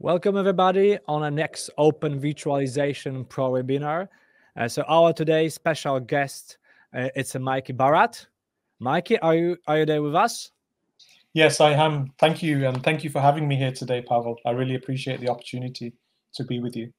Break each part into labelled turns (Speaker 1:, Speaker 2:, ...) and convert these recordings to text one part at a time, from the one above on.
Speaker 1: Welcome everybody on our next Open Virtualization Pro webinar. So our today's special guest, it's Mikey Barat. Mikey, are you there with us?
Speaker 2: Yes, I am. Thank you, and thank you for having me here today, Pavel. I really appreciate the opportunity to be with you.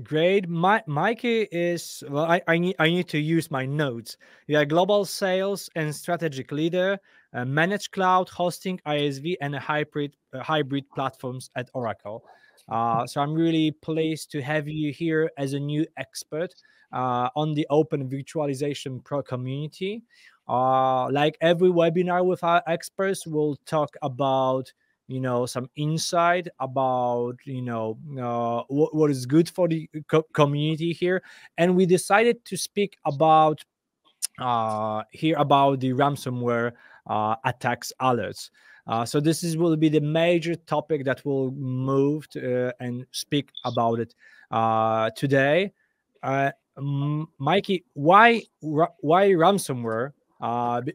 Speaker 1: Great. Mikey is, well, I need to use my notes. You're a global sales and strategic leader, managed cloud hosting, ISV, and a hybrid platforms at Oracle. So I'm really pleased to have you here as a new expert on the Open Virtualization Pro community. Like every webinar with our experts, we'll talk about some insight about what is good for the community here, and we decided to speak about here about the ransomware attacks alerts. So will be the major topic that we'll move to, and speak about it today. Mikey, why ransomware?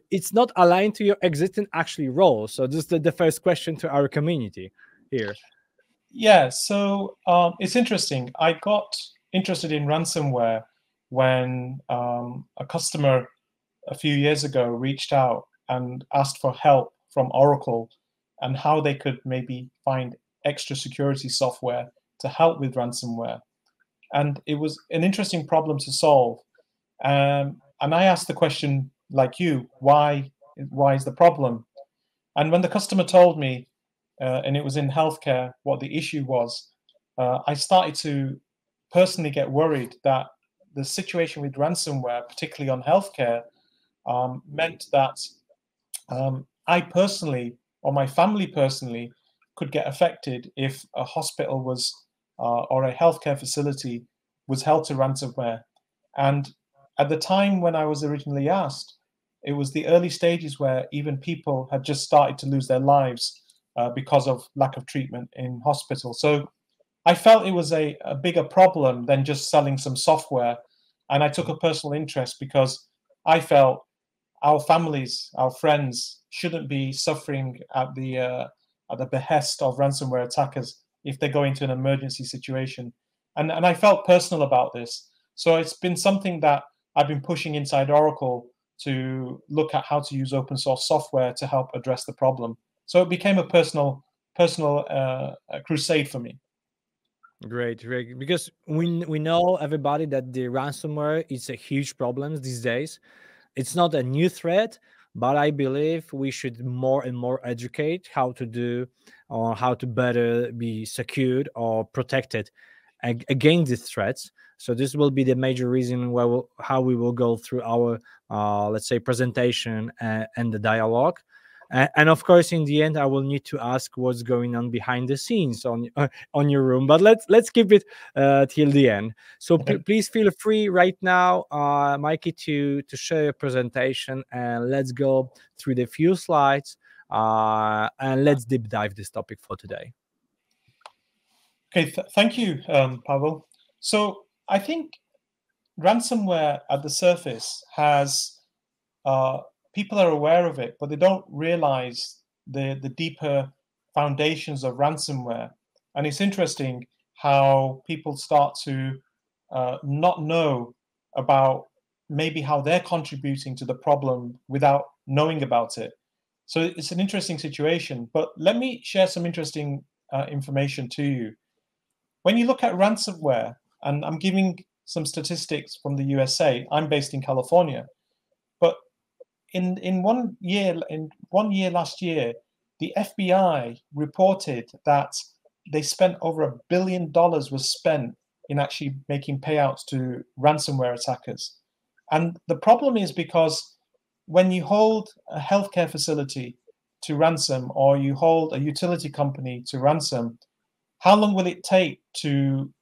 Speaker 1: It's not aligned to your existing actually role. So this is the first question to our community here.
Speaker 2: Yeah, so it's interesting. I got interested in ransomware when a customer a few years ago reached out and asked for help from Oracle and how they could maybe find extra security software to help with ransomware. And it was an interesting problem to solve. And I asked the question, like you, why is the problem? And when the customer told me, and it was in healthcare, what the issue was, I started to personally get worried that the situation with ransomware, particularly on healthcare, meant that I personally, or my family personally, could get affected if a hospital was or a healthcare facility was held to ransomware. And at the time when I was originally asked, it was the early stages where even people had just started to lose their lives because of lack of treatment in hospital. So I felt it was a bigger problem than just selling some software. And I took a personal interest because I felt our families, our friends, shouldn't be suffering at the behest of ransomware attackers if they go into an emergency situation. And I felt personal about this. So it's been something that I've been pushing inside Oracle to look at how to use open source software to help address the problem. So it became a personal crusade for me.
Speaker 1: Great. Because we know everybody that the ransomware is a huge problem these days. It's not a new threat, but I believe we should more and more educate how to do or how to better be secured or protected against these threats. So this will be the major reason why how we will go through our let's say presentation and the dialogue. And of course, in the end, I will need to ask what's going on behind the scenes on your room. But let's keep it till the end. So please feel free right now, Mikey, to share your presentation, and let's go through the few slides and let's deep dive this topic for today.
Speaker 2: Okay, thank you, Pavel. So I think ransomware at the surface has people are aware of it, but they don't realize the deeper foundations of ransomware. And it's interesting how people start to not know about maybe how they're contributing to the problem without knowing about it. So it's an interesting situation. But let me share some interesting information to you. When you look at ransomware, and I'm giving some statistics from the USA, I'm based in California, but in 1 year last year, the FBI reported that they spent over $1 billion was spent in actually making payouts to ransomware attackers. And the problem is because when you hold a healthcare facility to ransom, or you hold a utility company to ransom, how long will it take to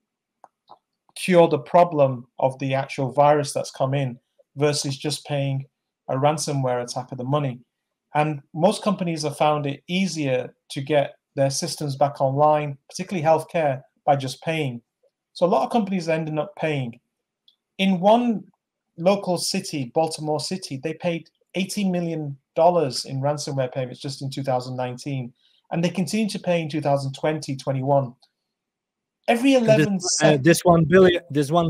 Speaker 2: cure the problem of the actual virus that's come in versus just paying a ransomware attacker the money? And most companies have found it easier to get their systems back online, particularly healthcare, by just paying. So a lot of companies are ending up paying. In one local city, Baltimore City, they paid $18 million in ransomware payments just in 2019. And they continue to pay in 2020, 21. Every
Speaker 1: And
Speaker 2: 11 seconds.
Speaker 1: this 1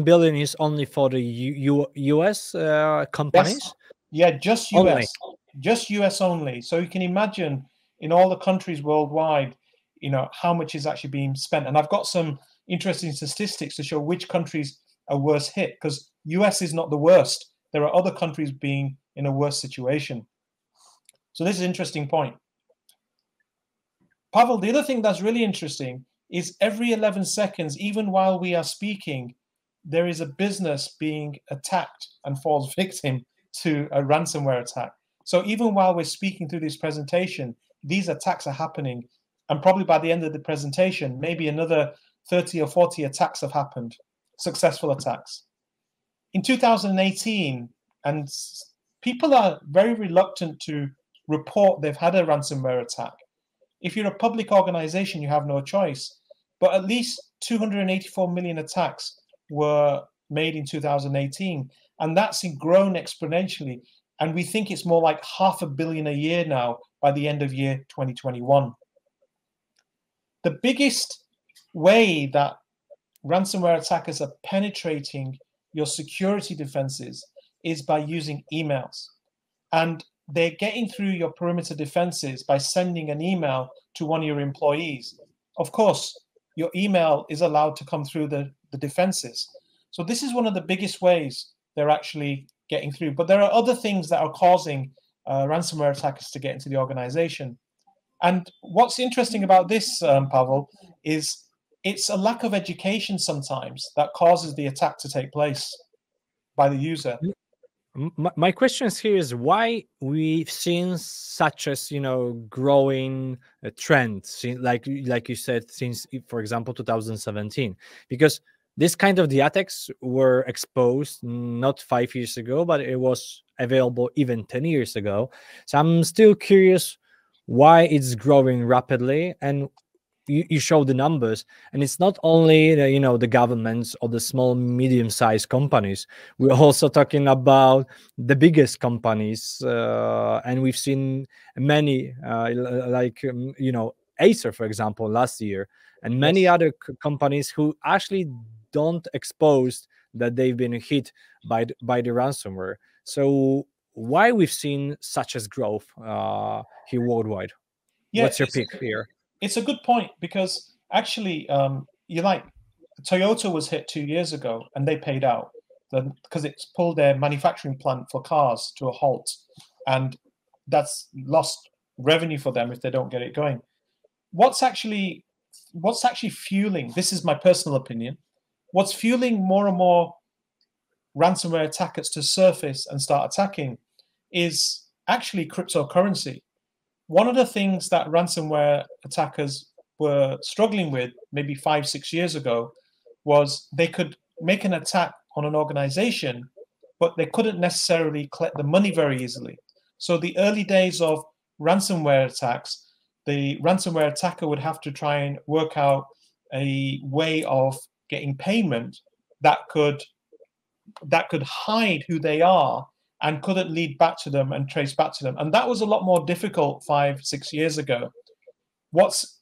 Speaker 1: billion is only for the US companies?
Speaker 2: Yeah, just
Speaker 1: Only.
Speaker 2: US, just US only. So you can imagine in all the countries worldwide, how much is actually being spent. And I've got some interesting statistics to show which countries are worse hit, because US is not the worst. There are other countries being in a worse situation. So this is an interesting point. Pavel, the other thing that's really interesting is every 11 seconds, even while we are speaking, there is a business being attacked and falls victim to a ransomware attack. So even while we're speaking through this presentation, these attacks are happening. And probably by the end of the presentation, maybe another 30 or 40 attacks have happened, successful attacks. In 2018, and people are very reluctant to report they've had a ransomware attack. If you're a public organization, you have no choice. But at least 284 million attacks were made in 2018, and that's grown exponentially. And we think it's more like 500 million a year now by the end of year 2021. The biggest way that ransomware attackers are penetrating your security defenses is by using emails. And they're getting through your perimeter defenses by sending an email to one of your employees. Of course, your email is allowed to come through the defenses. So this is one of the biggest ways they're actually getting through. But there are other things that are causing ransomware attackers to get into the organization. And what's interesting about this, Pavel, is it's a lack of education sometimes that causes the attack to take place by the user.
Speaker 1: My question here is why we've seen such as growing trend, like you said, since, for example, 2017, because this kind of the attacks were exposed not 5 years ago, but it was available even 10 years ago. So I'm still curious why it's growing rapidly. And you show the numbers, and it's not only the governments or the small medium-sized companies. We're also talking about the biggest companies, and we've seen many like Acer, for example, last year, and many other companies who actually don't expose that they've been hit by the ransomware. So why we've seen such as growth here worldwide? What's your pick here?
Speaker 2: It's a good point, because actually, Toyota was hit 2 years ago and they paid out because it's pulled their manufacturing plant for cars to a halt, and that's lost revenue for them if they don't get it going. What's actually fueling, this is my personal opinion, what's fueling more and more ransomware attackers to surface and start attacking is actually cryptocurrency. One of the things that ransomware attackers were struggling with maybe 5-6 years ago was they could make an attack on an organization, but they couldn't necessarily collect the money very easily. So the early days of ransomware attacks, the ransomware attacker would have to try and work out a way of getting payment that could hide who they are and couldn't lead back to them and trace back to them. And that was a lot more difficult 5-6 years ago. What's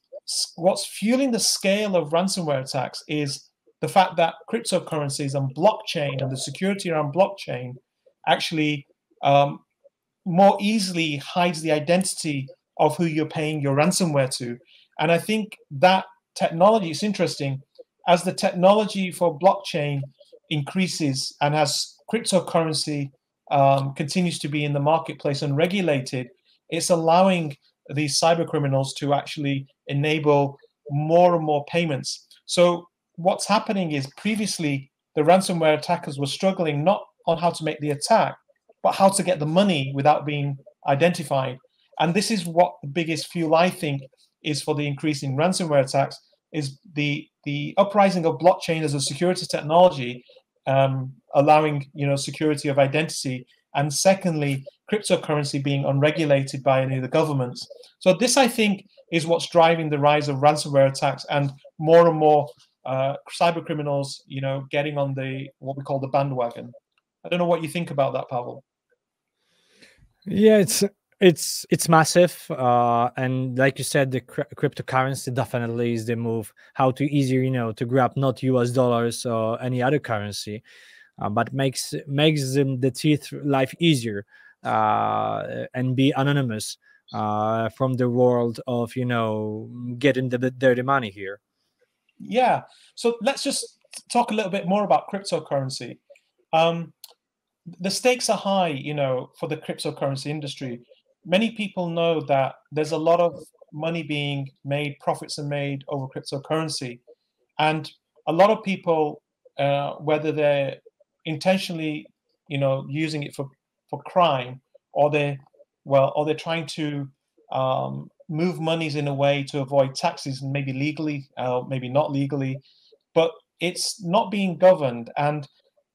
Speaker 2: fueling the scale of ransomware attacks is the fact that cryptocurrencies and blockchain and the security around blockchain actually more easily hides the identity of who you're paying your ransomware to. And I think that technology is interesting. As the technology for blockchain increases and as cryptocurrency continues to be in the marketplace and regulated, it's allowing these cyber criminals to actually enable more and more payments. So what's happening is previously the ransomware attackers were struggling not on how to make the attack, but how to get the money without being identified. And this is what the biggest fuel, I think, is for the increase in ransomware attacks, is the uprising of blockchain as a security technology, allowing security of identity, and secondly, cryptocurrency being unregulated by any of the governments. So this, I think, is what's driving the rise of ransomware attacks and more cyber criminals, getting on what we call the bandwagon. I don't know what you think about that, Pavel.
Speaker 1: Yeah, It's massive, and like you said, the cryptocurrency definitely is the move. How to easier, to grab not US dollars or any other currency, but makes them the teeth life easier, and be anonymous from the world of getting the dirty money here.
Speaker 2: Yeah. So let's just talk a little bit more about cryptocurrency. The stakes are high, for the cryptocurrency industry. Many people know that there's a lot of money being made, profits are made over cryptocurrency, and a lot of people, whether they're intentionally, using it for crime, or they're trying to move monies in a way to avoid taxes, and maybe legally, maybe not legally, but it's not being governed, and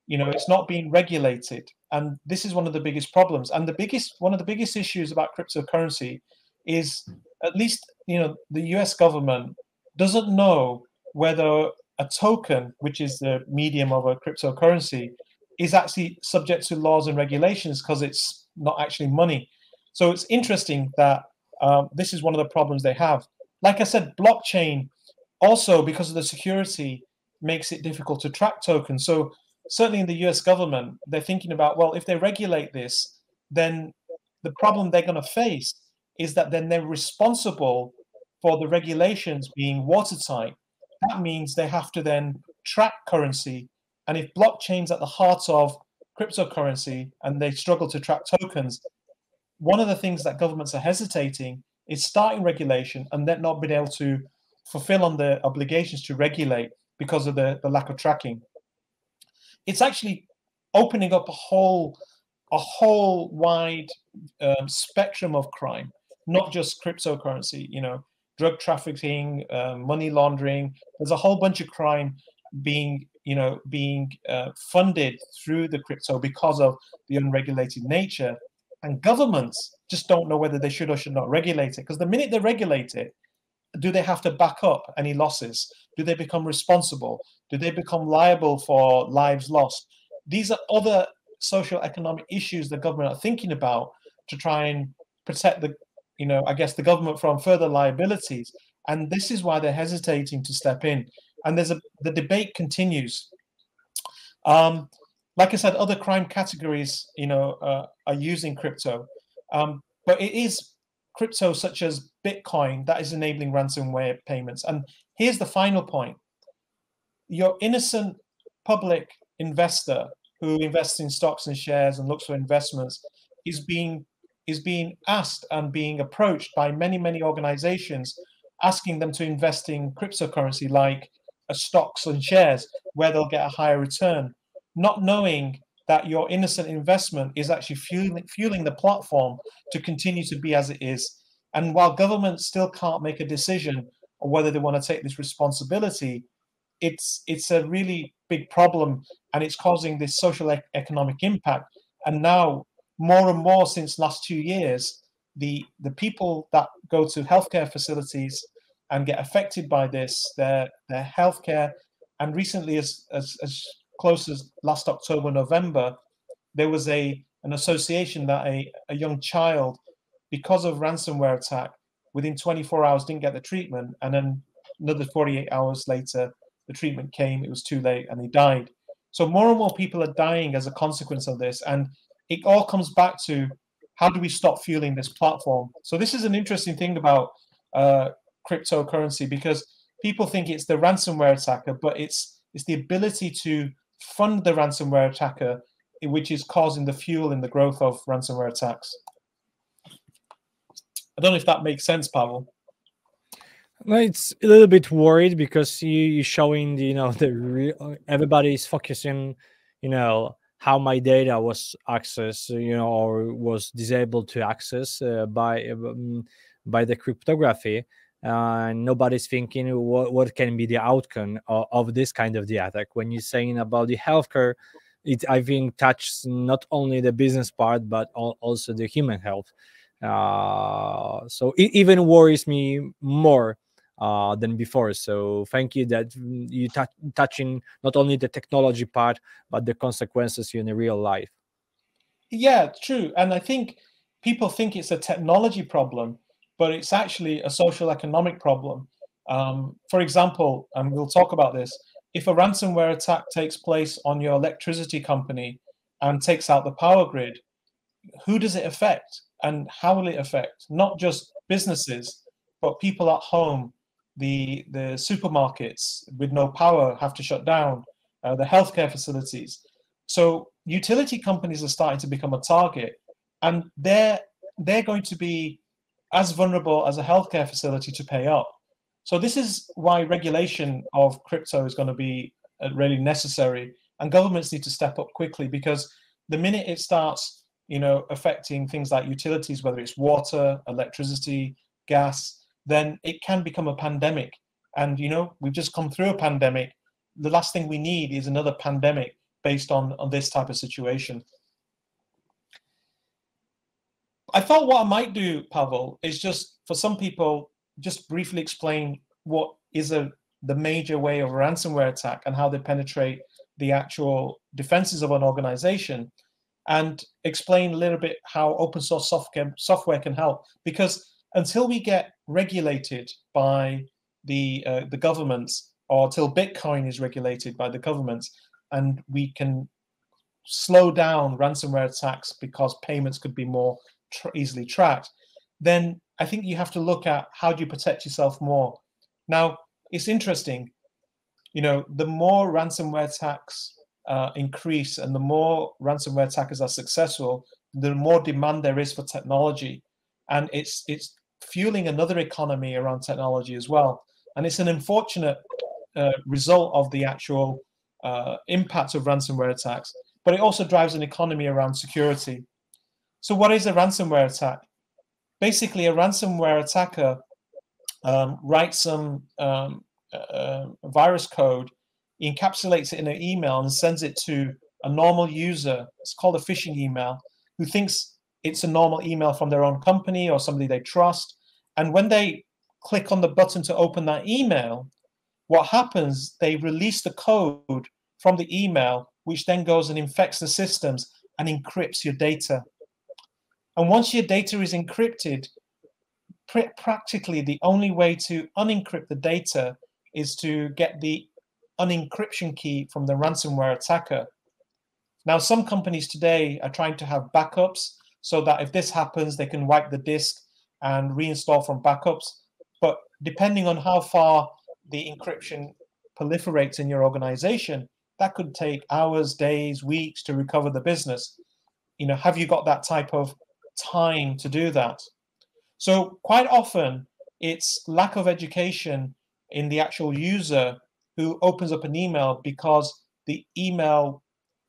Speaker 2: it's not being regulated. And this is one of the biggest problems. And one of the biggest issues about cryptocurrency is, at least, the US government doesn't know whether a token, which is the medium of a cryptocurrency, is actually subject to laws and regulations, because it's not actually money. So it's interesting that this is one of the problems they have. Like I said, blockchain also, because of the security, makes it difficult to track tokens. So certainly in the US government, they're thinking about, well, if they regulate this, then the problem they're going to face is that then they're responsible for the regulations being watertight. That means they have to then track currency. And if blockchain's at the heart of cryptocurrency and they struggle to track tokens, one of the things that governments are hesitating is starting regulation and then not being able to fulfill on the obligations to regulate because of the lack of tracking. It's actually opening up a whole wide spectrum of crime, not just cryptocurrency. Drug trafficking, money laundering. There's a whole bunch of crime being funded through the crypto because of the unregulated nature. And governments just don't know whether they should or should not regulate it, because the minute they regulate it, do they have to back up any losses? Do they become responsible? Do they become liable for lives lost? These are other social economic issues the government are thinking about to try and protect the government from further liabilities. And this is why they're hesitating to step in. And the debate continues. Like I said, other crime categories, are using crypto, but it is crypto such as Bitcoin that is enabling ransomware payments. And here's the final point. Your innocent public investor who invests in stocks and shares and looks for investments is being asked and being approached by many, many organizations asking them to invest in cryptocurrency like stocks and shares, where they'll get a higher return, not knowing that your innocent investment is actually fueling the platform to continue to be as it is. And while governments still can't make a decision on whether they want to take this responsibility, it's a really big problem, and it's causing this social economic impact. And now, more and more since last 2 years, the people that go to healthcare facilities and get affected by this, their healthcare, and recently, as close as last October, November, there was an association that a young child, because of ransomware attack, within 24 hours didn't get the treatment, and then another 48 hours later, the treatment came, it was too late, and he died. So more and more people are dying as a consequence of this, and it all comes back to, how do we stop fueling this platform? So this is an interesting thing about cryptocurrency, because people think it's the ransomware attacker, but it's the ability to fund the ransomware attacker, which is causing the fuel in the growth of ransomware attacks. I don't know if that makes sense, Pavel.
Speaker 1: No, it's a little bit worried because you're showing everybody's focusing, how my data was accessed, or was disabled to access by the cryptography. Nobody's thinking what can be the outcome of this kind of the attack. When you're saying about the healthcare, it, I think, touches not only the business part but also the human health. So it even worries me more than before. So thank you that you touching not only the technology part but the consequences in the real life.
Speaker 2: Yeah, true. And I think people think it's a technology problem, but it's actually a social economic problem. For example, and we'll talk about this, if a ransomware attack takes place on your electricity company and takes out the power grid, who does it affect and how will it affect? Not just businesses, but people at home. The supermarkets with no power have to shut down, the healthcare facilities. So utility companies are starting to become a target, and they're going to be as vulnerable as a healthcare facility to pay up. So this is why regulation of crypto is going to be really necessary, and governments need to step up quickly, because the minute it starts, affecting things like utilities, whether it's water, electricity, gas, then it can become a pandemic. And we've just come through a pandemic. The last thing we need is another pandemic based on this type of situation. I thought what I might do, Pavel, is just for some people, just briefly explain what is the major way of a ransomware attack and how they penetrate the actual defenses of an organization, and explain a little bit how open source software can help. Because until we get regulated by the governments, or till Bitcoin is regulated by the governments, and we can slow down ransomware attacks because payments could be more easily tracked, then I think you have to look at how do you protect yourself more. Now, it's interesting, the more ransomware attacks increase and the more ransomware attackers are successful, the more demand there is for technology. And it's fueling another economy around technology as well. And it's an unfortunate result of the actual impact of ransomware attacks, but it also drives an economy around security. So what is a ransomware attack? Basically, a ransomware attacker writes some virus code, encapsulates it in an email and sends it to a normal user. It's called a phishing email, who thinks it's a normal email from their own company or somebody they trust. And when they click on the button to open that email, what happens, they release the code from the email, which then goes and infects the systems and encrypts your data. And once your data is encrypted, practically the only way to unencrypt the data is to get the unencryption key from the ransomware attacker. Now, some companies today are trying to have backups so that if this happens, they can wipe the disk and reinstall from backups. But depending on how far the encryption proliferates in your organization, that could take hours, days, weeks to recover the business. Have you got that type of time to do that? So quite often it's lack of education in the actual user who opens up an email, because the email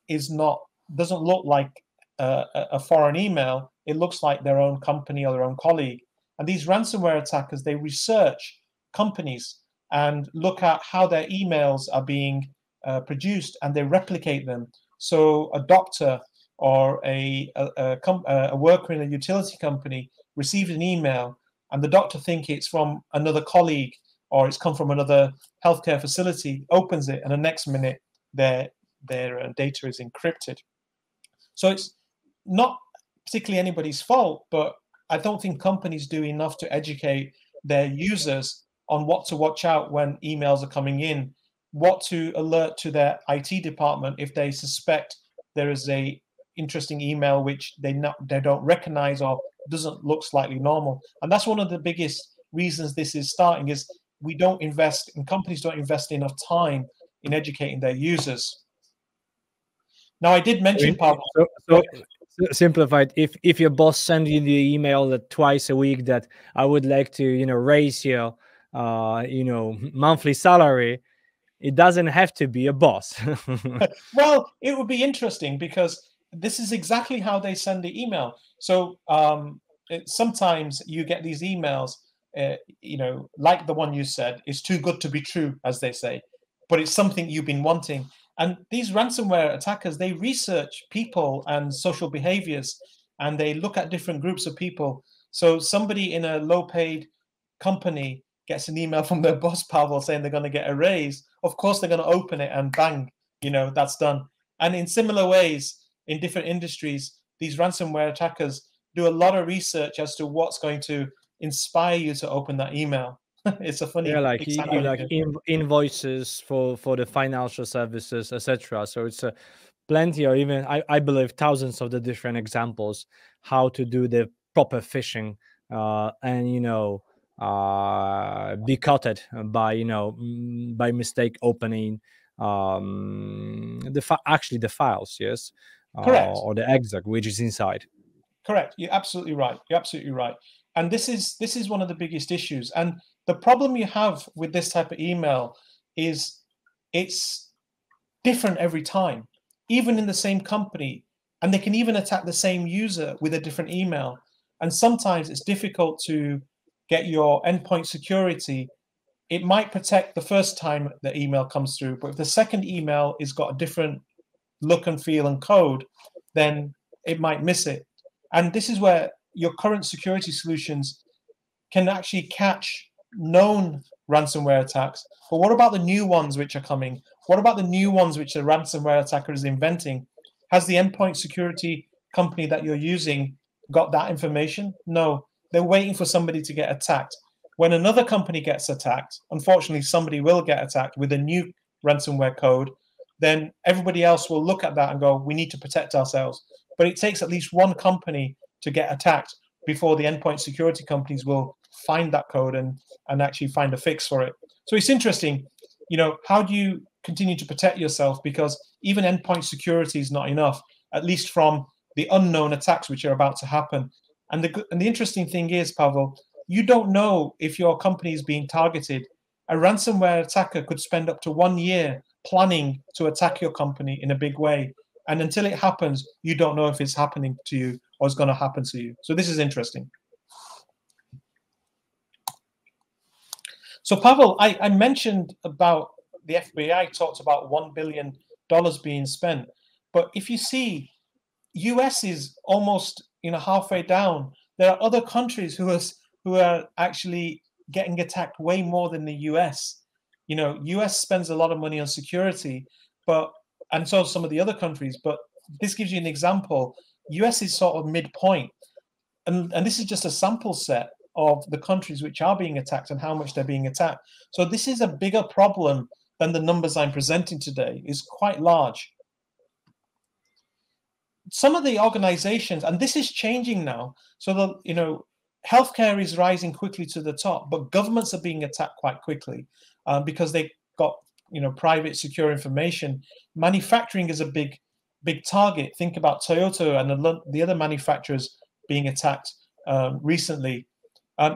Speaker 2: doesn't look like a foreign email. It looks like their own company or their own colleague. And these ransomware attackers, they research companies and look at how their emails are being produced, and they replicate them. So a doctor or a worker in a utility company receives an email, and the doctor thinks it's from another colleague or it's come from another healthcare facility, opens it, and the next minute their data is encrypted. So it's not particularly anybody's fault, but I don't think companies do enough to educate their users on what to watch out when emails are coming in, what to alert to their IT department if they suspect there is a interesting email which they don't recognize or doesn't look slightly normal. And that's one of the biggest reasons this is starting, is we don't invest, and companies don't invest enough time in educating their users. Now, I did mention, Pavel.
Speaker 1: So simplified, if your boss sends you the email that twice a week that I would like to raise your monthly salary, it doesn't have to be a boss.
Speaker 2: Well, it would be interesting, because this is exactly how they send the email. So sometimes you get these emails, like the one you said, it's too good to be true, as they say, but it's something you've been wanting. And these ransomware attackers, they research people and social behaviors, and they look at different groups of people. So somebody in a low-paid company gets an email from their boss, Pavel, saying they're going to get a raise. Of course, they're going to open it and bang, that's done. And in similar ways, in different industries, these ransomware attackers do a lot of research as to what's going to inspire you to open that email. It's a funny
Speaker 1: Yeah, like
Speaker 2: example.
Speaker 1: like invoices for the financial services, etc. So it's plenty, or even I believe thousands of the different examples how to do the proper phishing, and be caught by by mistake opening actually the files, yes,
Speaker 2: Correct.
Speaker 1: or the exec which is inside.
Speaker 2: Correct. You're absolutely right. You're absolutely right. And this is one of the biggest issues. And the problem you have with this type of email is it's different every time, even in the same company. And they can even attack the same user with a different email. And sometimes it's difficult to get your endpoint security. It might protect the first time the email comes through, but if the second email has got a different look and feel and code, then it might miss it. And this is where your current security solutions can actually catch known ransomware attacks. But what about the new ones which are coming? What about the new ones which the ransomware attacker is inventing? Has the endpoint security company that you're using got that information? No, they're waiting for somebody to get attacked. When another company gets attacked, unfortunately, somebody will get attacked with a new ransomware code, then everybody else will look at that and go, we need to protect ourselves. But it takes at least one company to get attacked before the endpoint security companies will find that code and actually find a fix for it. So it's interesting, how do you continue to protect yourself? Because even endpoint security is not enough, at least from the unknown attacks which are about to happen. And the interesting thing is, Pavel, you don't know if your company is being targeted. A ransomware attacker could spend up to 1 year planning to attack your company in a big way. And until it happens, you don't know if it's happening to you or it's going to happen to you. So this is interesting. So Pavel, I mentioned about the FBI talked about $1 billion being spent. But if you see, US is almost halfway down. There are other countries who are actually getting attacked way more than the US. US spends a lot of money on security, and so some of the other countries. But this gives you an example. US is sort of midpoint, and this is just a sample set of the countries which are being attacked and how much they're being attacked. So this is a bigger problem than the numbers I'm presenting today. Is quite large. Some of the organizations, and this is changing now, so healthcare is rising quickly to the top, but governments are being attacked quite quickly because they got private secure information. Manufacturing is a big target. Think about Toyota and the other manufacturers being attacked recently.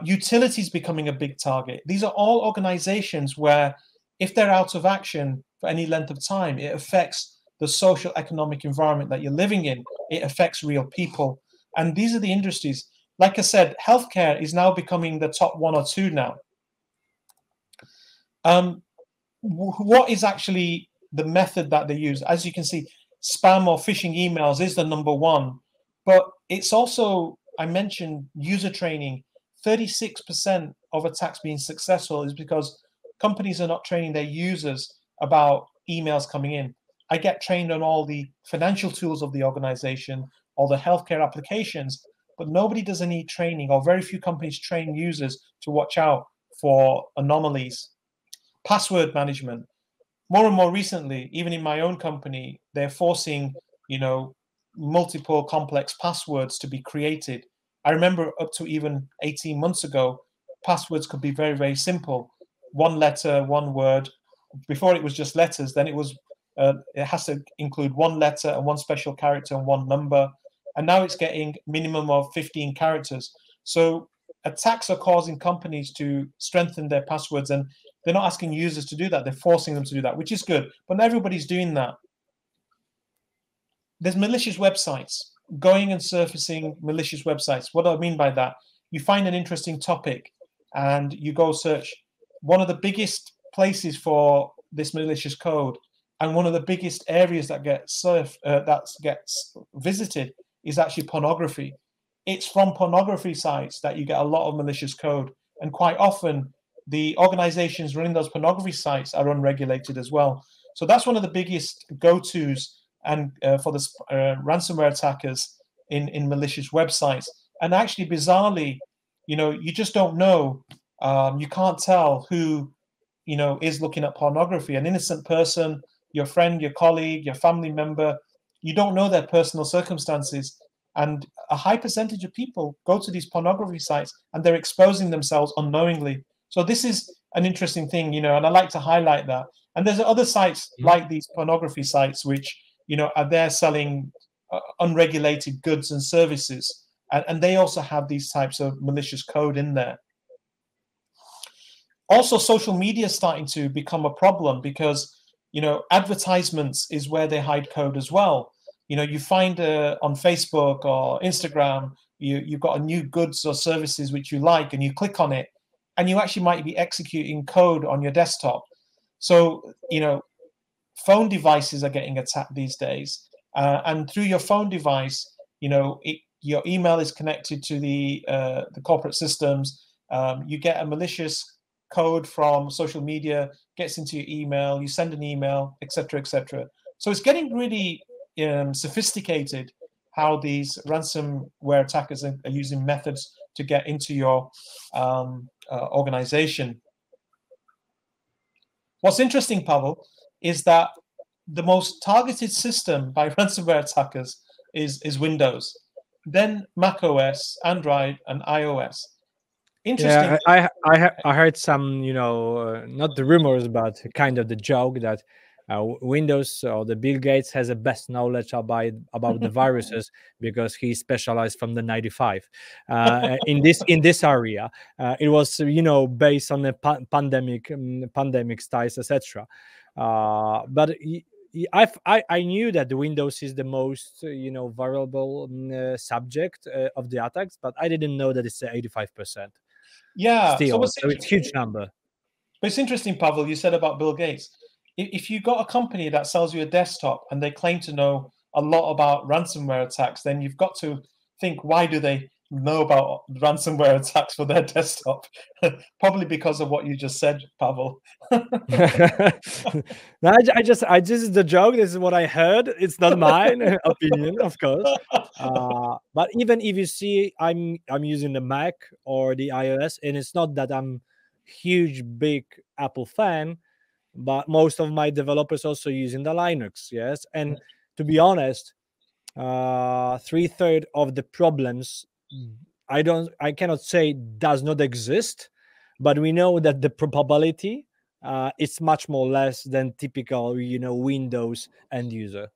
Speaker 2: Utilities becoming a big target. These are all organizations where if they're out of action for any length of time, it affects the social economic environment that you're living in. It affects real people. And these are the industries. Like I said, healthcare is now becoming the top 1 or 2 now. What is actually the method that they use? As you can see, spam or phishing emails is the number 1. But it's also, I mentioned user training. 36% of attacks being successful is because companies are not training their users about emails coming in. I get trained on all the financial tools of the organization, all the healthcare applications, but nobody does any training, or very few companies train users to watch out for anomalies. Password management. More and more recently, even in my own company, they're forcing, multiple complex passwords to be created. I remember up to even 18 months ago, passwords could be very, very simple. 1 letter, 1 word. Before it was just letters, then it has to include 1 letter and 1 special character and 1 number. And now it's getting minimum of 15 characters. So attacks are causing companies to strengthen their passwords, and they're not asking users to do that. They're forcing them to do that, which is good. But not everybody's doing that. There's malicious websites. Going and surfacing malicious websites. What do I mean by that? You find an interesting topic and you go search. One of the biggest places for this malicious code and one of the biggest areas that gets visited is actually pornography. It's from pornography sites that you get a lot of malicious code. And quite often, the organizations running those pornography sites are unregulated as well. So that's one of the biggest go-tos and for the ransomware attackers in malicious websites. And actually, bizarrely, you just don't know. You can't tell who, is looking at pornography. An innocent person, your friend, your colleague, your family member, you don't know their personal circumstances. And a high percentage of people go to these pornography sites and they're exposing themselves unknowingly. So this is an interesting thing, and I like to highlight that. And there's other sites like these pornography sites, which, are there selling unregulated goods and services. And they also have these types of malicious code in there. Also, social media is starting to become a problem because, advertisements is where they hide code as well. You find on Facebook or Instagram, you've got a new goods or services which you like, and you click on it, and you actually might be executing code on your desktop. So, phone devices are getting attacked these days. And through your phone device, your email is connected to the corporate systems. You get a malicious code from social media, gets into your email, you send an email, etc., etc. So it's getting really sophisticated how these ransomware attackers are using methods to get into your organization. What's interesting, Pavel, is that the most targeted system by ransomware attackers is Windows, then Mac OS, Android, and iOS. Interesting.
Speaker 1: Yeah, I heard some, not the rumors, but kind of the joke that Windows or the Bill Gates has the best knowledge about the viruses because he specialized from the 95 in this area. It was based on the pandemic styles, etc. But I knew that the Windows is the most vulnerable subject of the attacks, but I didn't know that it's 85%.
Speaker 2: Yeah,
Speaker 1: Still, so it's a huge number.
Speaker 2: But it's interesting, Pavel, you said about Bill Gates. If you got a company that sells you a desktop and they claim to know a lot about ransomware attacks, then you've got to think, why do they know about ransomware attacks for their desktop? Probably because of what you just said, Pavel.
Speaker 1: No, I just this is the joke. This is what I heard. It's not mine opinion, of course. But even if you see, I'm using the Mac or the iOS, and it's not that I'm huge big Apple fan, but most of my developers also using the Linux. Yes, and to be honest, 3/3 of the problems I cannot say does not exist, but we know that the probability is much more less than typical Windows end user.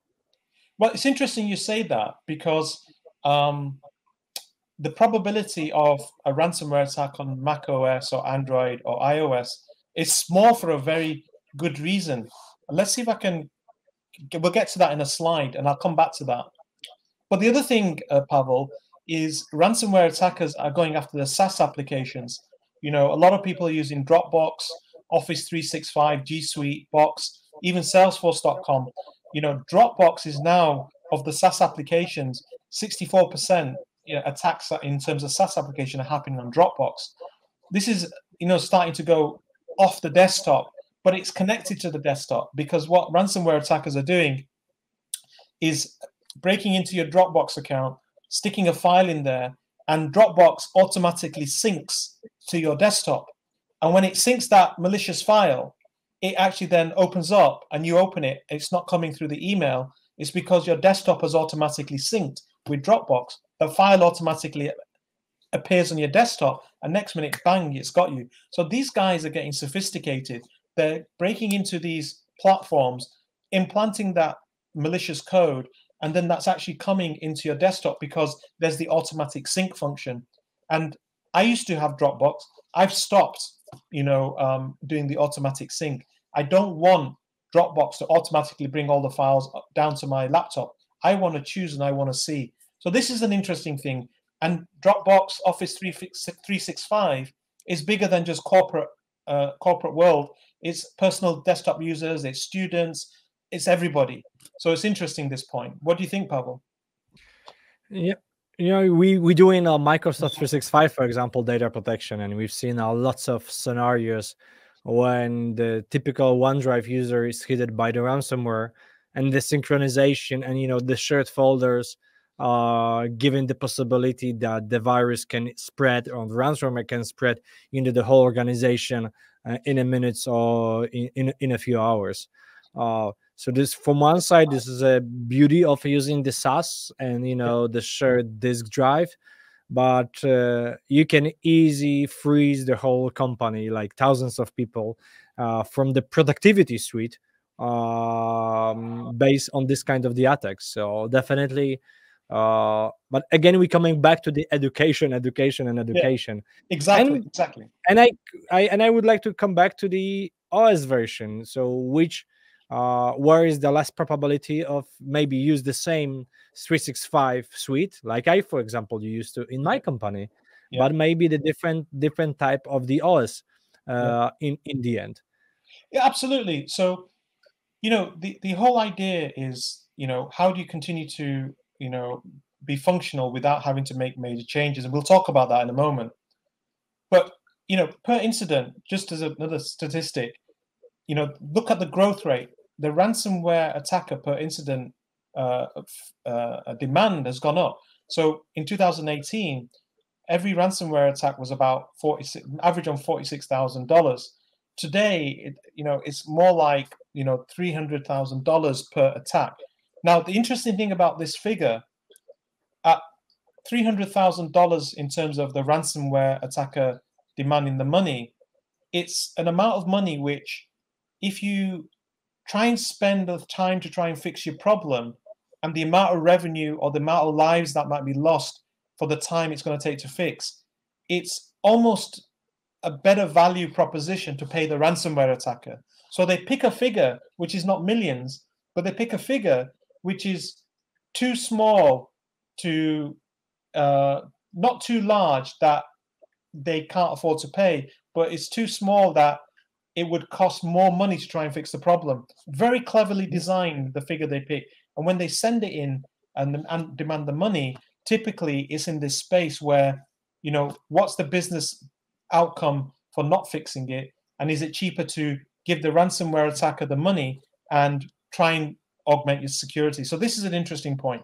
Speaker 2: Well, it's interesting you say that because the probability of a ransomware attack on Mac OS or Android or iOS is small for a very good reason. Let's see if I can. We'll get to that in a slide, and I'll come back to that. But the other thing, Pavel, is ransomware attackers are going after the SaaS applications. A lot of people are using Dropbox, Office 365, G Suite, Box, even Salesforce.com. Dropbox is now, of the SaaS applications, 64% attacks in terms of SaaS application are happening on Dropbox. This is, starting to go off the desktop, but it's connected to the desktop because what ransomware attackers are doing is breaking into your Dropbox account, sticking a file in there, and Dropbox automatically syncs to your desktop. And when it syncs that malicious file, it actually then opens up and you open it. It's not coming through the email. It's because your desktop has automatically synced with Dropbox. The file automatically appears on your desktop, and next minute, bang, it's got you. So these guys are getting sophisticated. They're breaking into these platforms, implanting that malicious code, and then that's actually coming into your desktop because there's the automatic sync function. And I used to have Dropbox. I've stopped, doing the automatic sync. I don't want Dropbox to automatically bring all the files down to my laptop. I want to choose and I want to see. So this is an interesting thing. And Dropbox Office 365 is bigger than just corporate world. It's personal desktop users, it's students, it's everybody. So it's interesting, this point. What do you think, Pavel?
Speaker 1: Yeah. We do in Microsoft 365, for example, data protection, and we've seen lots of scenarios when the typical OneDrive user is hit by the ransomware, and the synchronization and the shared folders given the possibility that the virus can spread, or the ransomware can spread into the whole organization in a minute or in a few hours. So this, from one side, this is a beauty of using the SaaS and the shared disk drive, but you can easily freeze the whole company, like thousands of people, from the productivity suite, based on this kind of the attacks. So definitely, but again, we're coming back to the education, and
Speaker 2: Yeah,
Speaker 1: education.
Speaker 2: exactly,
Speaker 1: and
Speaker 2: exactly.
Speaker 1: and I would like to come back to the OS version. So which where is the less probability of maybe use the same 365 suite, like I, for example, used to in my
Speaker 2: Yeah,
Speaker 1: company,
Speaker 2: yeah,
Speaker 1: but maybe the different type of the OS
Speaker 2: yeah,
Speaker 1: in the end.
Speaker 2: yeah, absolutely. So, the whole idea is, how do you continue to, be functional without having to make major changes? And we'll talk about that in a moment. But, per incident, just as another statistic, look at the growth rate. The ransomware attacker per incident demand has gone up. So in 2018, every ransomware attack was about average on $46,000. Today, it's more like $300,000 per attack. Now, the interesting thing about this figure, at $300,000 in terms of the ransomware attacker demanding the money, it's an amount of money which, if you try and spend the time to try and fix your problem, and the amount of revenue or the amount of lives that might be lost for the time it's going to take to fix, it's almost a better value proposition to pay the ransomware attacker. So they pick a figure which is not millions, but they pick a figure which is too small to not too large that they can't afford to pay, but it's too small that it would cost more money to try and fix the problem. Very cleverly designed, the figure they pick. And when they send it in and demand the money, typically it's in this space where, what's the business outcome for not fixing it? And is it cheaper to give the ransomware attacker the money and try and augment your security? So this is an interesting point.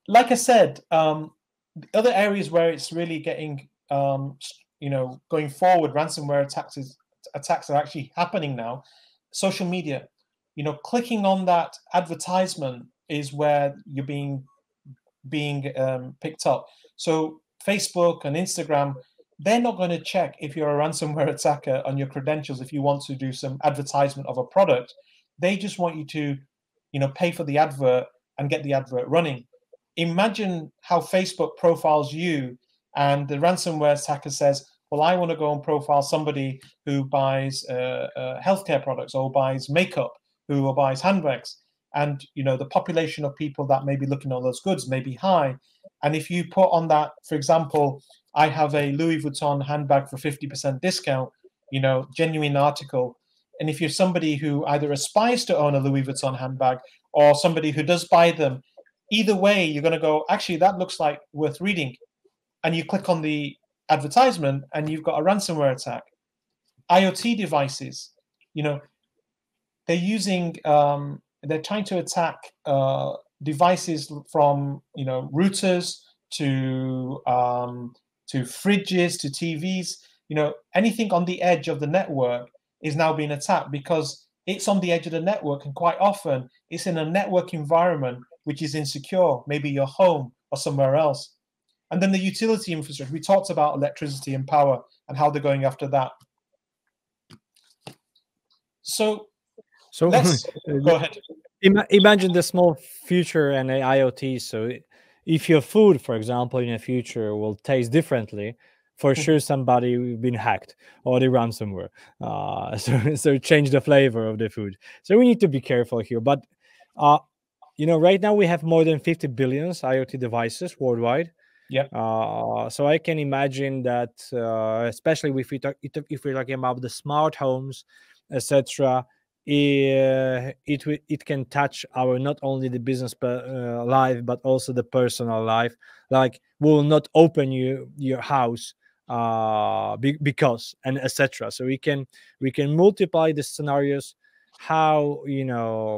Speaker 2: Like I said, other areas where it's really getting going forward, ransomware attacks are actually happening now. Social media, clicking on that advertisement is where you're being picked up. So Facebook and Instagram, they're not going to check if you're a ransomware attacker on your credentials if you want to do some advertisement of a product. They just want you to, pay for the advert and get the advert running. Imagine how Facebook profiles you, and the ransomware attacker says, well, I want to go and profile somebody who buys healthcare products or buys makeup, who buys handbags. And, the population of people that may be looking at those goods may be high. And if you put on that, for example, I have a Louis Vuitton handbag for 50% discount, genuine article. And if you're somebody who either aspires to own a Louis Vuitton handbag or somebody who does buy them, either way, you're going to go, actually, that looks like worth reading. And you click on the advertisement and you've got a ransomware attack. IoT devices, they're using, they're trying to attack devices from, routers to fridges to TVs. Anything on the edge of the network is now being attacked because it's on the edge of the network, and quite often it's in a network environment which is insecure, maybe your home or somewhere else. And then the utility infrastructure. We talked about electricity and power and how they're going after that. So let's go ahead.
Speaker 1: Imagine the small future and a IoT. So if your food, for example, in the future will taste differently, for sure somebody been hacked or the ransomware. So change the flavor of the food. So we need to be careful here. But right now we have more than 50 billion IoT devices worldwide.
Speaker 2: Yeah.
Speaker 1: So I can imagine that, especially if we're talking about the smart homes, etc., it can touch our not only the business life but also the personal life. Like, we will not open your house because, and etc. So we can multiply the scenarios how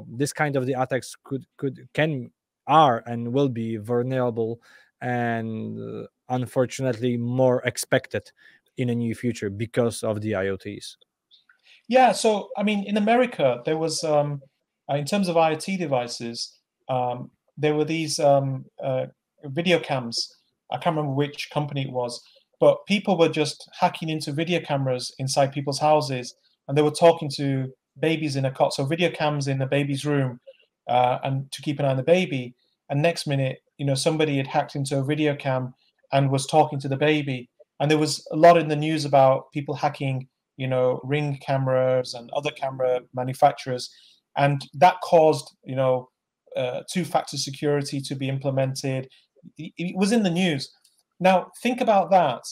Speaker 1: this kind of the attacks can are and will be vulnerable, and unfortunately more expected in a near future because of the IoTs.
Speaker 2: Yeah, so I mean, in America, there was in terms of IoT devices, there were these video cams. I can't remember which company it was, but people were just hacking into video cameras inside people's houses, and they were talking to babies in a cot. So video cams in the baby's room, and to keep an eye on the baby. And next minute, somebody had hacked into a video cam and was talking to the baby. And there was a lot in the news about people hacking, Ring cameras and other camera manufacturers, and that caused, two-factor security to be implemented. It was in the news. Now think about that.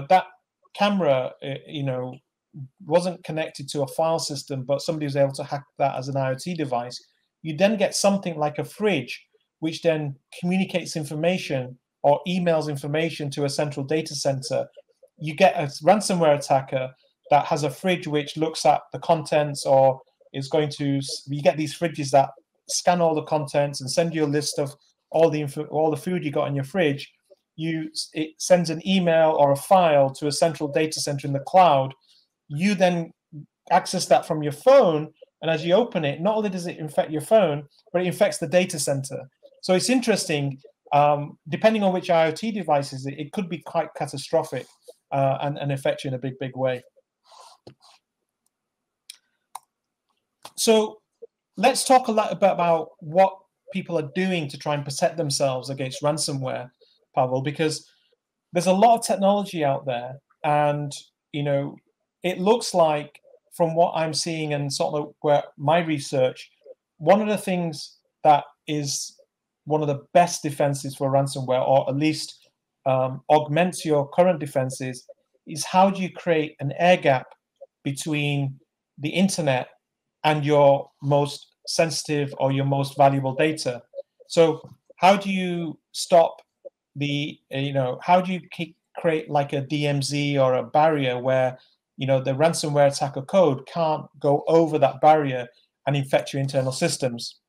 Speaker 2: That camera, wasn't connected to a file system, but somebody was able to hack that as an IoT device. You then get something like a fridge, which then communicates information or emails information to a central data center. You get a ransomware attacker that has a fridge which looks at the contents, or is going to. You get these fridges that scan all the contents and send you a list of all the food you got in your fridge. It sends an email or a file to a central data center in the cloud. You then access that from your phone, and as you open it, not only does it infect your phone, but it infects the data center. So it's interesting. Depending on which IoT devices, it could be quite catastrophic and affect you in a big, big way. So let's talk a lot about what people are doing to try and protect themselves against ransomware, Pavel, because there's a lot of technology out there, and it looks like, from what I'm seeing and sort of where my research, one of the things that is one of the best defenses for ransomware, or at least augments your current defenses, is how do you create an air gap between the internet and your most sensitive or your most valuable data. So how do you stop how do you create like a DMZ or a barrier where the ransomware attacker code can't go over that barrier and infect your internal systems?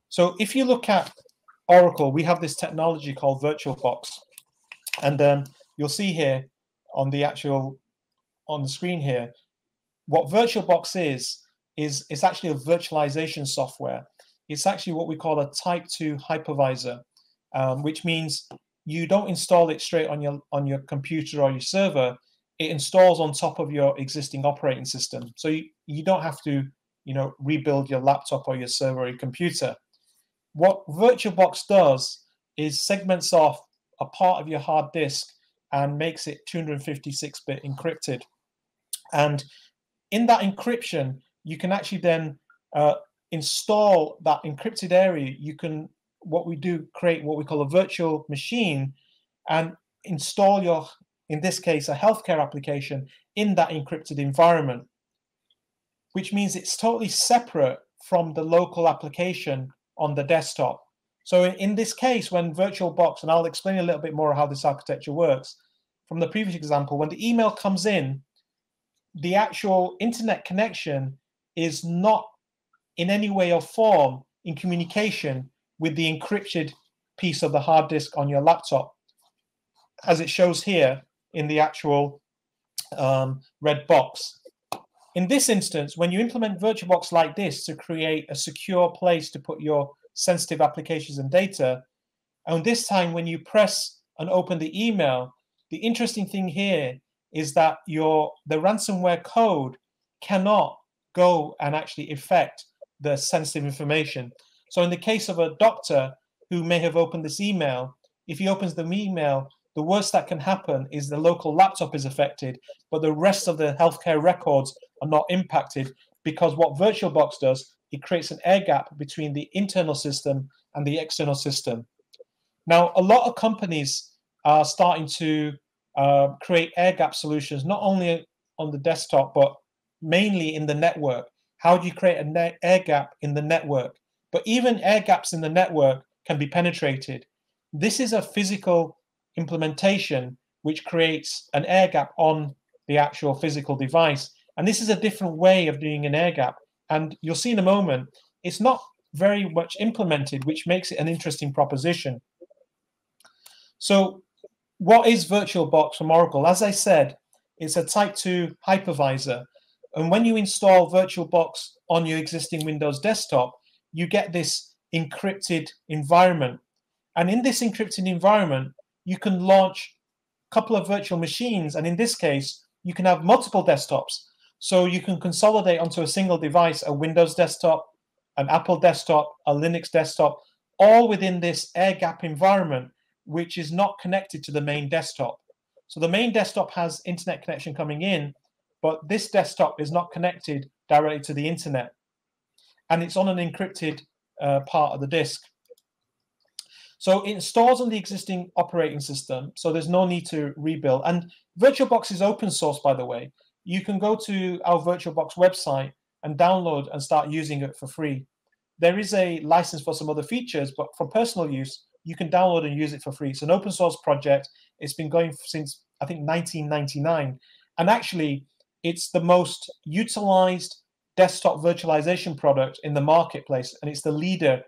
Speaker 2: So if you look at Oracle, we have this technology called VirtualBox, and you'll see here on the screen here, what VirtualBox is it's actually a virtualization software. It's actually what we call a type 2 hypervisor, which means you don't install it straight on your computer or your server. It installs on top of your existing operating system. So you don't have to rebuild your laptop or your server or your computer. What VirtualBox does is segments off a part of your hard disk and makes it 256-bit encrypted. And in that encryption, you can actually then install that encrypted area. You can create what we call a virtual machine and install in this case, a healthcare application in that encrypted environment, which means it's totally separate from the local application on the desktop. So in this case, when VirtualBox, and I'll explain a little bit more how this architecture works, from the previous example, when the email comes in, the actual internet connection is not in any way or form in communication with the encrypted piece of the hard disk on your laptop, as it shows here in the actual red box. In this instance, when you implement VirtualBox like this to create a secure place to put your sensitive applications and data, and this time when you press and open the email, the interesting thing here is that the ransomware code cannot go and actually affect the sensitive information. So in the case of a doctor who may have opened this email, if he opens the email, the worst that can happen is the local laptop is affected, but the rest of the healthcare records are not impacted, because what VirtualBox does, it creates an air gap between the internal system and the external system. Now, a lot of companies are starting to create air gap solutions, not only on the desktop, but mainly in the network. How do you create an air gap in the network? But even air gaps in the network can be penetrated. This is a physical implementation which creates an air gap on the actual physical device. And this is a different way of doing an air gap. And you'll see in a moment, it's not very much implemented, which makes it an interesting proposition. So what is VirtualBox from Oracle? As I said, it's a type 2 hypervisor. And when you install VirtualBox on your existing Windows desktop, you get this encrypted environment. And in this encrypted environment, you can launch a couple of virtual machines. And in this case, you can have multiple desktops. So you can consolidate onto a single device, a Windows desktop, an Apple desktop, a Linux desktop, all within this air-gap environment, which is not connected to the main desktop. So the main desktop has internet connection coming in, but this desktop is not connected directly to the internet. And it's on an encrypted part of the disk. So it installs on the existing operating system, so there's no need to rebuild. And VirtualBox is open source, by the way. You can go to our VirtualBox website and download and start using it for free. There is a license for some other features, but for personal use, you can download and use it for free. It's an open source project. It's been going since, I think, 1999. And actually, it's the most utilized desktop virtualization product in the marketplace. And it's the leader,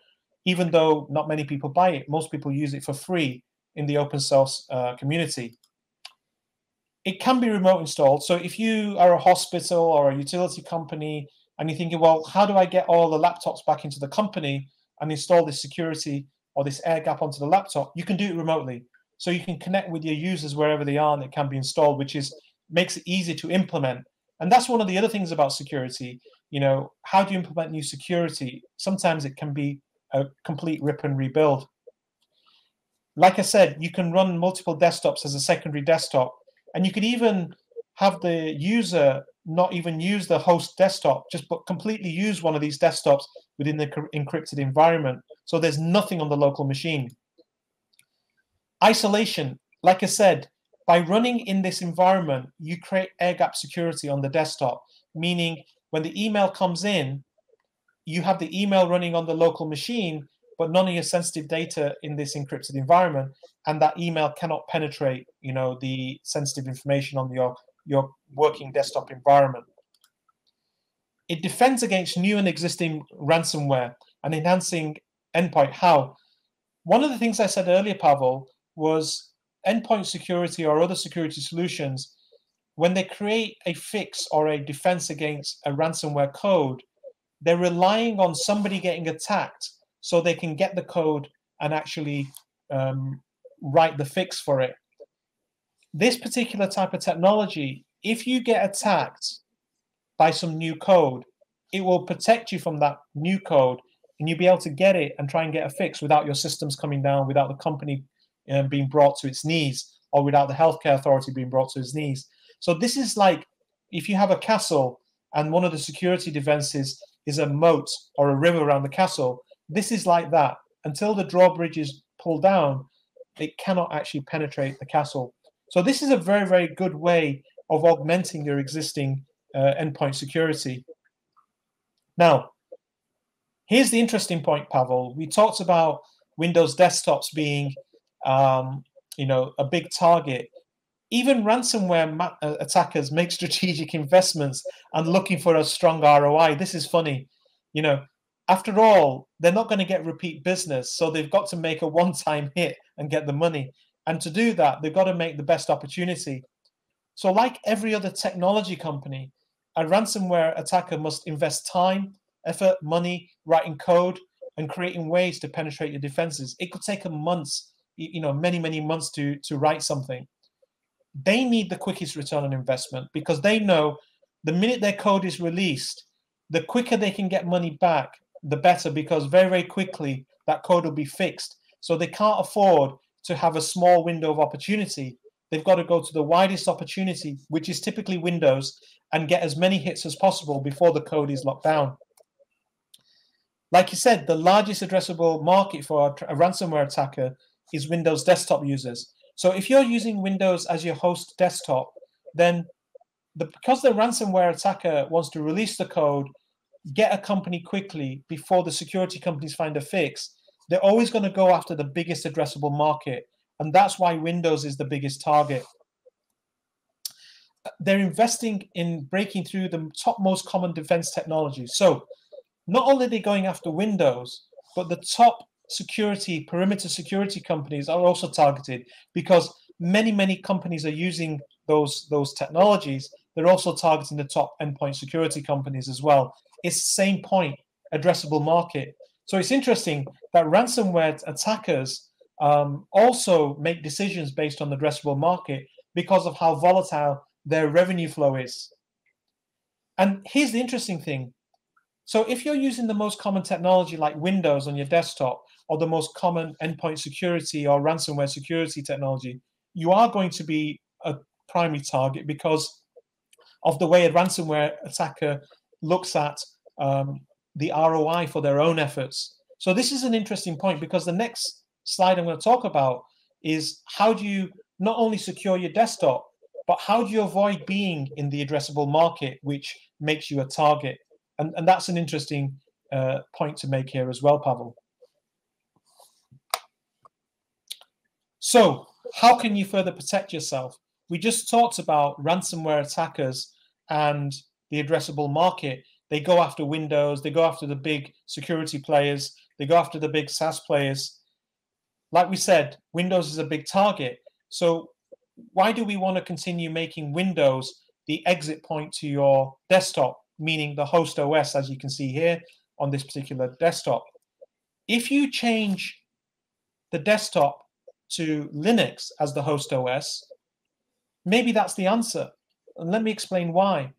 Speaker 2: even though not many people buy it. Most people use it for free in the open source community. It can be remote installed. So if you are a hospital or a utility company and you're thinking, well, how do I get all the laptops back into the company and install this security or this air gap onto the laptop? You can do it remotely. So you can connect with your users wherever they are and it can be installed, which makes it easy to implement. And that's one of the other things about security. You know, how do you implement new security? Sometimes it can be a complete rip and rebuild. Like I said, you can run multiple desktops as a secondary desktop. And you could even have the user not even use the host desktop, but completely use one of these desktops within the encrypted environment. So there's nothing on the local machine. Isolation, like I said, by running in this environment, you create air-gap security on the desktop, meaning when the email comes in, you have the email running on the local machine, but none of your sensitive data in this encrypted environment, and that email cannot penetrate, the sensitive information on your working desktop environment. It defends against new and existing ransomware and enhancing endpoint. How? One of the things I said earlier, Pavel, was endpoint security or other security solutions, when they create a fix or a defense against a ransomware code, they're relying on somebody getting attacked so they can get the code and actually write the fix for it. This particular type of technology, if you get attacked by some new code, it will protect you from that new code and you'll be able to get it and try and get a fix without your systems coming down, without the company being brought to its knees, or without the healthcare authority being brought to its knees. So this is like if you have a castle and one of the security defenses is a moat or a river around the castle. This is like that. Until the drawbridge is pulled down, it cannot actually penetrate the castle. So this is a very, very good way of augmenting your existing endpoint security. Now, here's the interesting point, Pavel. We talked about Windows desktops being, a big target. Even ransomware attackers make strategic investments and looking for a strong ROI. This is funny. After all, they're not going to get repeat business, so they've got to make a one-time hit and get the money. And to do that, they've got to make the best opportunity. So like every other technology company, a ransomware attacker must invest time, effort, money, writing code, and creating ways to penetrate your defenses. It could take them months, many, many months to write something. They need the quickest return on investment because they know the minute their code is released, the quicker they can get money back, the better, because very, very quickly that code will be fixed. So they can't afford to have a small window of opportunity. They've got to go to the widest opportunity, which is typically Windows, and get as many hits as possible before the code is locked down. Like you said, the largest addressable market for a ransomware attacker is Windows desktop users. So if you're using Windows as your host desktop, then because the ransomware attacker wants to release the code, get a company quickly before the security companies find a fix, they're always going to go after the biggest addressable market. And that's why Windows is the biggest target. They're investing in breaking through the top most common defense technologies. So not only are they going after Windows, but the top perimeter security companies are also targeted, because many companies are using those technologies. They're also targeting the top endpoint security companies as well. It's the same point, addressable market. So it's interesting that ransomware attackers also make decisions based on the addressable market because of how volatile their revenue flow is. And here's the interesting thing. So if you're using the most common technology like Windows on your desktop, or the most common endpoint security or ransomware security technology, you are going to be a primary target because of the way a ransomware attacker looks at the ROI for their own efforts. So this is an interesting point, because the next slide I'm going to talk about is how do you not only secure your desktop, but how do you avoid being in the addressable market, which makes you a target? And that's an interesting point to make here as well, Pavel. So how can you further protect yourself? We just talked about ransomware attackers and the addressable market. They go after Windows, they go after the big security players, they go after the big SaaS players. Like we said, Windows is a big target. So why do we want to continue making Windows the exit point to your desktop, meaning the host OS, as you can see here on this particular desktop? If you change the desktop to Linux as the host OS, maybe that's the answer. And let me explain why.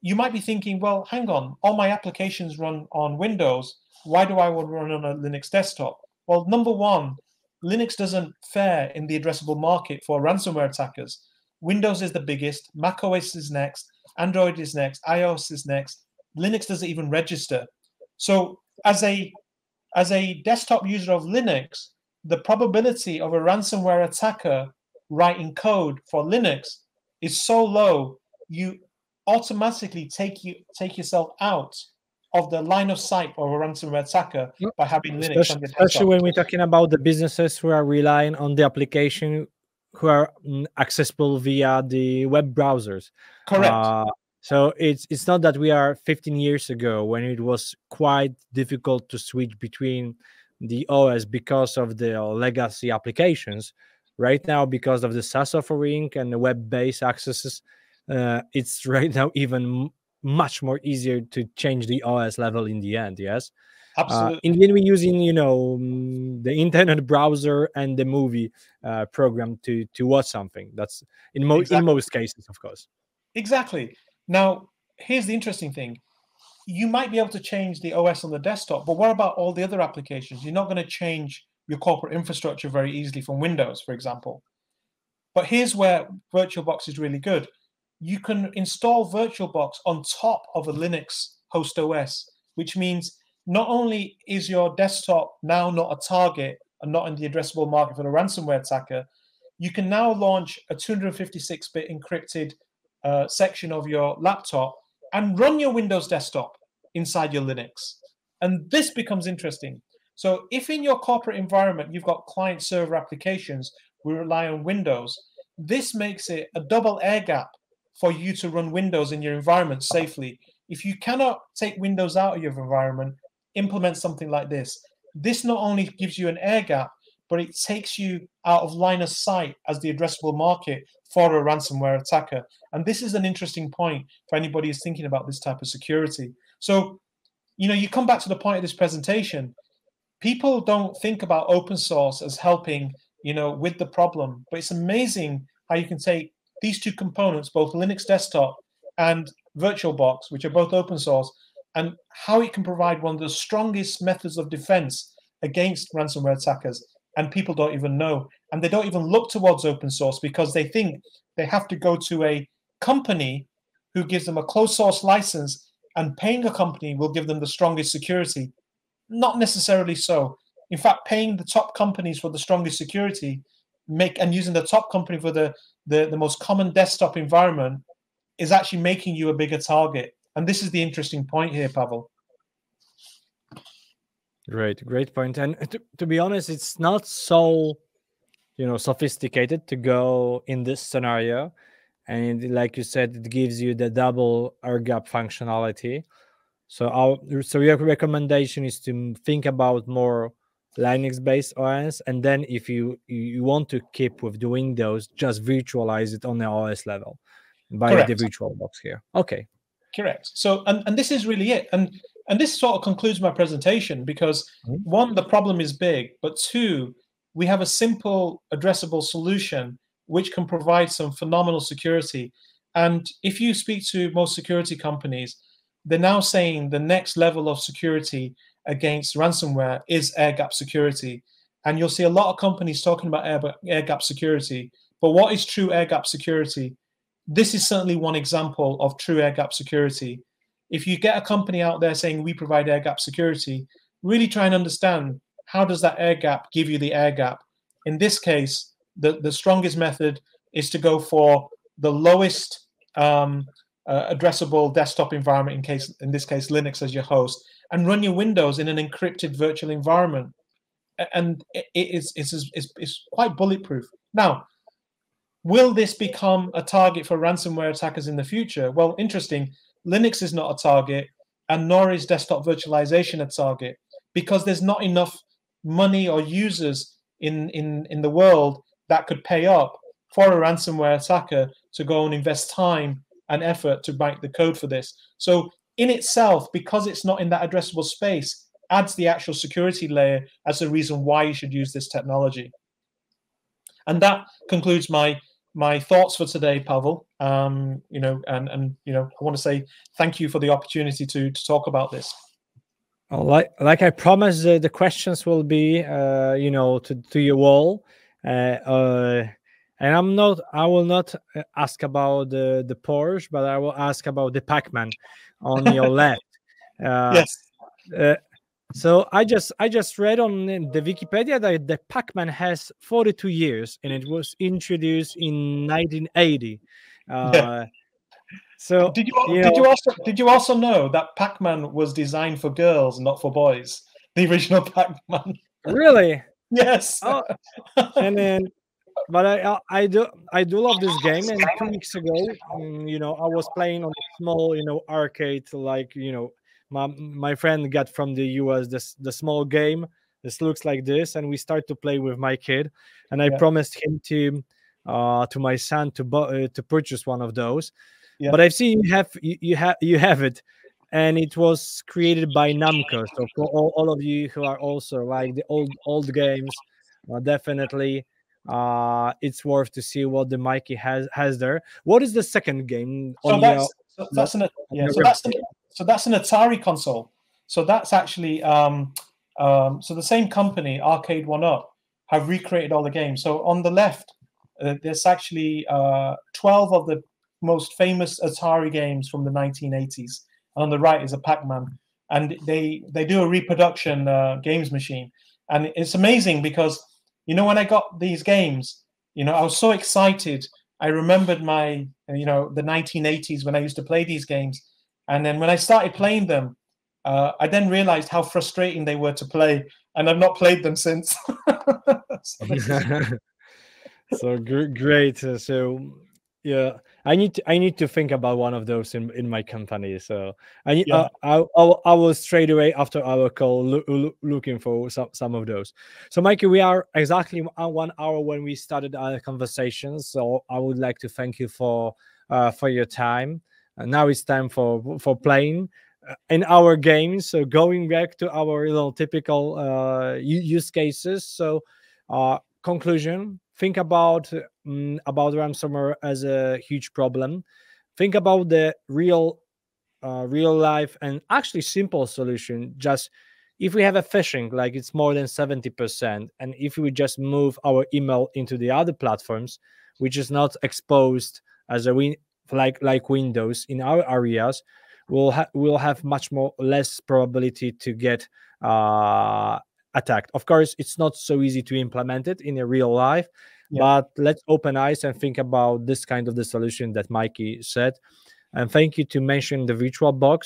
Speaker 2: You might be thinking, well, hang on, all my applications run on Windows. Why do I want to run on a Linux desktop? Well, number one, Linux doesn't fare in the addressable market for ransomware attackers. Windows is the biggest, Mac OS is next, Android is next, iOS is next. Linux doesn't even register. So as a desktop user of Linux, the probability of a ransomware attacker writing code for Linux is so low, you automatically take yourself out of the line of sight of a ransomware attacker by having Linux on your desktop.
Speaker 1: Especially when we're talking about the businesses who are relying on the application, who are accessible via the web browsers.
Speaker 2: Correct.
Speaker 1: So it's not that we are 15 years ago when it was quite difficult to switch between the OS because of the legacy applications. Right now, because of the SaaS offering and the web-based accesses, it's right now even much more easier to change the OS level in the end. Yes,
Speaker 2: Absolutely.
Speaker 1: in the end, we're using the internet browser and the movie program to watch something. That's in most cases, of course.
Speaker 2: Exactly. Now, here's the interesting thing. You might be able to change the OS on the desktop, but what about all the other applications? You're not going to change your corporate infrastructure very easily from Windows, for example. But here's where VirtualBox is really good. You can install VirtualBox on top of a Linux host OS, which means not only is your desktop now not a target and not in the addressable market for the ransomware attacker, you can now launch a 256-bit encrypted section of your laptop and run your Windows desktop inside your Linux. And this becomes interesting. So if in your corporate environment you've got client-server applications, we rely on Windows, this makes it a double air gap for you to run Windows in your environment safely. If you cannot take Windows out of your environment, implement something like this. This not only gives you an air gap, but it takes you out of line of sight as the addressable market for a ransomware attacker. And this is an interesting point for anybody who's thinking about this type of security. So, you come back to the point of this presentation. People don't think about open source as helping, with the problem. But it's amazing how you can take these two components, both Linux desktop and VirtualBox, which are both open source, and how it can provide one of the strongest methods of defense against ransomware attackers. And people don't even know. And they don't even look towards open source because they think they have to go to a company who gives them a closed source license, and paying a company will give them the strongest security. Not necessarily so. In fact, paying the top companies for the strongest security and using the top company for the most common desktop environment is actually making you a bigger target. And this is the interesting point here, Pavel.
Speaker 1: Great point. And to be honest, it's not so sophisticated to go in this scenario. And like you said, it gives you the double air gap functionality. So your recommendation is to think about more Linux-based OS, and then if you want to keep with the Windows, just virtualize it on the OS level by the
Speaker 2: Correct.
Speaker 1: VirtualBox here. Okay.
Speaker 2: Correct. So, and this is really it. And this sort of concludes my presentation because one, the problem is big, but two, we have a simple addressable solution which can provide some phenomenal security. And if you speak to most security companies, they're now saying the next level of security against ransomware is air gap security. And you'll see a lot of companies talking about air gap security. But what is true air gap security? This is certainly one example of true air gap security. If you get a company out there saying we provide air gap security, really try and understand how does that air gap give you the air gap. In this case, the strongest method is to go for the lowest addressable desktop environment, in this case Linux as your host, and run your Windows in an encrypted virtual environment. And it's quite bulletproof. Now, will this become a target for ransomware attackers in the future? Well, interesting. Linux is not a target, and nor is desktop virtualization a target, because there's not enough money or users in the world that could pay up for a ransomware attacker to go and invest time and effort to write the code for this. So in itself, because it's not in that addressable space, adds the actual security layer as the reason why you should use this technology. And that concludes my thoughts for today, Pavel. I want to say thank you for the opportunity to talk about this.
Speaker 1: Like I promised, the questions will be, to you all. And I will not ask about the Porsche, but I will ask about the Pac-Man on your left.
Speaker 2: Yes.
Speaker 1: So I just read on the Wikipedia that the Pac-Man has 42 years, and it was introduced in 1980.
Speaker 2: Yeah.
Speaker 1: So
Speaker 2: did you also know that Pac-Man was designed for girls, not for boys? The original Pac-Man.
Speaker 1: Really?
Speaker 2: Yes.
Speaker 1: Oh, and then, but I do love this game. And 2 weeks ago, I was playing on a small, arcade, like, my friend got from the US the small game. This looks like this, and we start to play with my kid, and I promised him to my son to purchase one of those. Yeah. But I've seen you have it, and it was created by Namco. So for all of you who are also like the old games, definitely it's worth to see what the Mikey has there. What is the second game?
Speaker 2: That's an Atari console. So that's actually so the same company, Arcade 1UP, have recreated all the games. So on the left, there's actually 12 of the most famous Atari games from the 1980s. And on the right is a Pac-Man. And they do a reproduction games machine. And it's amazing because, when I got these games, I was so excited. I remembered the 1980s when I used to play these games. And then when I started playing them, I then realized how frustrating they were to play. And I've not played them since.
Speaker 1: So great. So yeah, I need to think about one of those in my company. So I will straight away after our call looking for some of those. So Mikey, we are exactly 1 hour when we started our conversation. So I would like to thank you for your time. And now it's time for playing in our games. So going back to our typical use cases. So conclusion. Think about ransomware as a huge problem. Think about the real life and actually simple solution. Just if we have a phishing, like it's more than 70%, and if we just move our email into the other platforms, which is not exposed as like Windows in our areas, we'll have much less probability to get attacked. Of course, it's not so easy to implement it in a real life, but let's open eyes and think about this kind of the solution that Mikey said. And thank you to mention the VirtualBox.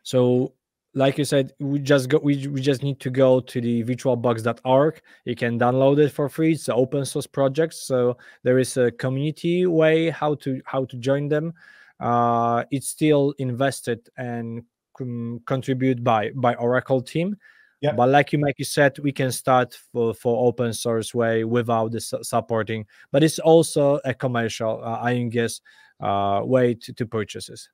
Speaker 1: So like you said, we just need to go to the virtualbox.org. You can download it for free. It's an open source project, so there is a community way how to join them. it's still invested and contributed by Oracle team.
Speaker 2: Yep.
Speaker 1: But like you said, we can start for open source way without the supporting. But it's also a commercial, I guess, way to purchases.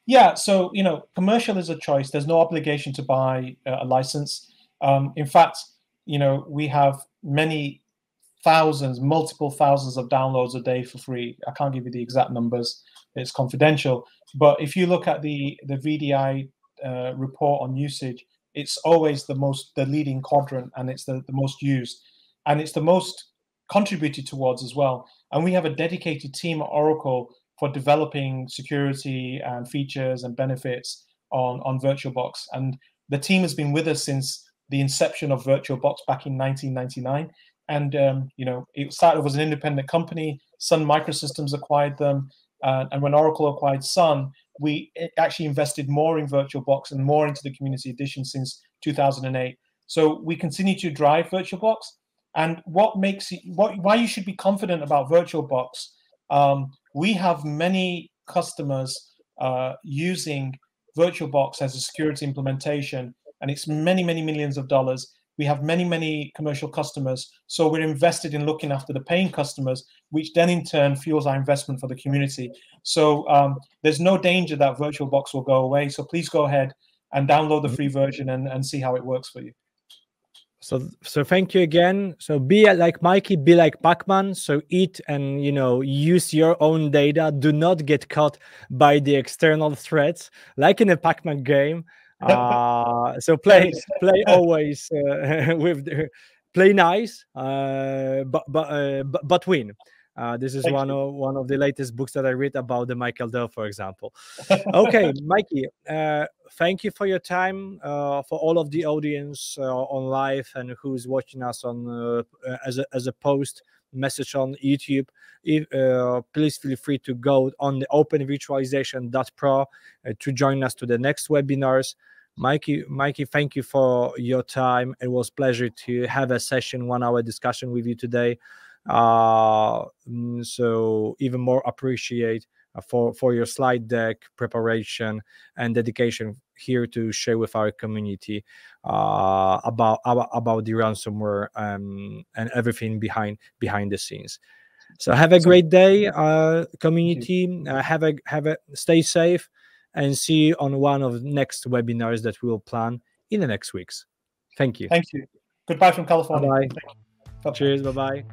Speaker 2: Yeah, so commercial is a choice. There's no obligation to buy a license. In fact, we have many thousands, multiple thousands of downloads a day for free. I can't give you the exact numbers; it's confidential. But if you look at the VDI report on usage, it's always the leading quadrant, and it's the most used, and it's the most contributed towards as well. And we have a dedicated team at Oracle for developing security and features and benefits on VirtualBox. And the team has been with us since the inception of VirtualBox back in 1999. And it started off as an independent company. Sun Microsystems acquired them, and when Oracle acquired Sun, we actually invested more in VirtualBox and more into the community edition since 2008. So we continue to drive VirtualBox. And why you should be confident about VirtualBox? We have many customers using VirtualBox as a security implementation, and it's many, many millions of dollars. We have many, many commercial customers. So we're invested in looking after the paying customers, which then in turn fuels our investment for the community. So there's no danger that VirtualBox will go away. So please go ahead and download the free version and see how it works for you.
Speaker 1: So thank you again. So be like Mikey, be like Pac-Man. So eat and use your own data. Do not get caught by the external threats, like in a Pac-Man game. So play always with play nice, but win. This is one of the latest books that I read about the Michael Dell, for example. Okay, Mikey, thank you for your time. For all of the audience on live and who's watching us on as a post message on YouTube, please feel free to go on the openvirtualization.pro to join us to the next webinars. Mikey, thank you for your time. It was a pleasure to have a session, 1 hour discussion with you today. So even more appreciate for your slide deck preparation and dedication here to share with our community about the ransomware and everything behind the scenes. So have a great day, community. Stay safe, and see you on one of the next webinars that we will plan in the next weeks. Thank you.
Speaker 2: Thank you. Goodbye from California.
Speaker 1: Bye-bye. Cheers. Bye-bye.